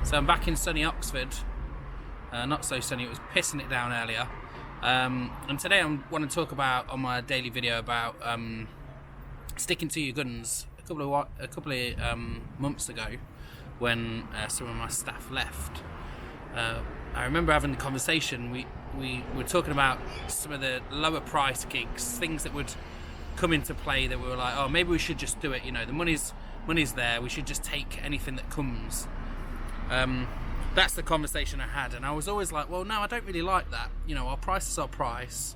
So I'm back in sunny Oxford. Not so sunny, it was pissing it down earlier. And today I want to talk about, on my daily video, about sticking to your guns. A couple of months ago, when some of my staff left, I remember having the conversation. We were talking about some of the lower price gigs, things that would come into play that we were like, oh, maybe we should just do it. You know, the money's there. We should just take anything that comes. That's the conversation I had, and I was always like, well, no, I don't really like that. You know, our price is our price,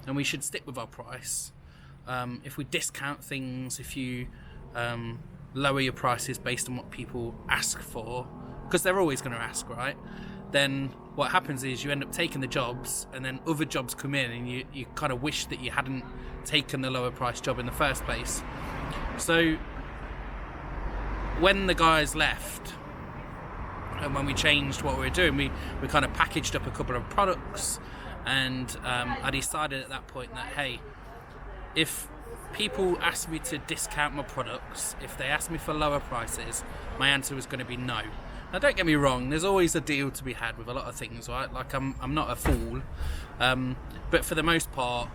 and we should stick with our price. If we discount things, if you lower your prices based on what people ask for, because they're always going to ask, right? Then what happens is you end up taking the jobs, and then other jobs come in, and you kind of wish that you hadn't taken the lower price job in the first place. So when the guys left, and when we changed what we were doing, we kind of packaged up a couple of products, and I decided at that point that, hey, if people ask me to discount my products, if they ask me for lower prices, my answer was going to be no. Now, don't get me wrong, there's always a deal to be had with a lot of things, right? Like, I'm not a fool, but for the most part,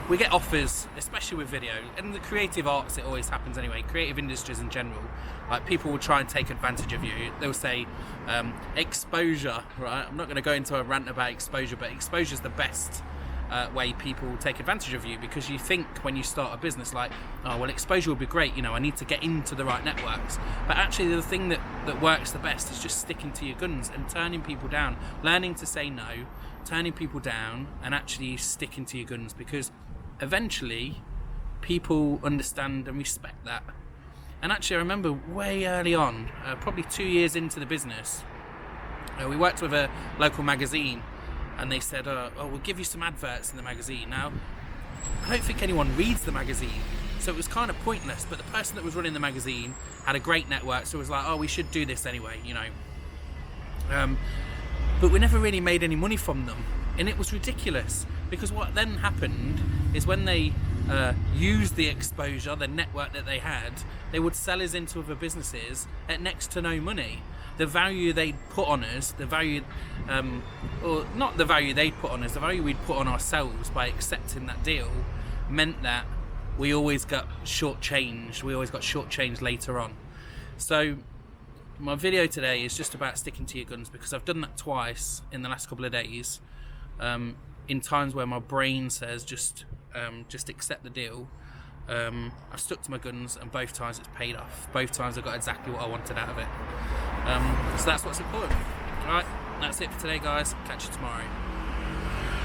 we get offers, especially with video. In the creative arts, it always happens anyway. Creative industries in general, like, people will try and take advantage of you. They'll say exposure, right? I'm not going to go into a rant about exposure, but exposure is the best way people take advantage of you, because you think when you start a business, like, oh, well, exposure will be great, you know, I need to get into the right networks. But actually the thing that works the best is just sticking to your guns and turning people down, learning to say no, turning people down, and actually sticking to your guns, because eventually people understand and respect that. And actually I remember way early on, probably 2 years into the business, we worked with a local magazine, and they said, oh, we'll give you some adverts in the magazine. Now, I don't think anyone reads the magazine, so it was kind of pointless, but the person that was running the magazine had a great network, so it was like, oh, we should do this anyway, you know. But we never really made any money from them, and it was ridiculous, because what then happened is when they used the exposure, the network that they had, they would sell us into other businesses at next to no money. The value they'd put on us, the value, or not the value they'd put on us, the value we'd put on ourselves by accepting that deal, meant that we always got shortchanged. We always got shortchanged later on. So my video today is just about sticking to your guns, because I've done that twice in the last couple of days, in times where my brain says just accept the deal. I've stuck to my guns, and both times it's paid off. Both times I got exactly what I wanted out of it. So that's what's important. Alright, that's it for today, guys. Catch you tomorrow.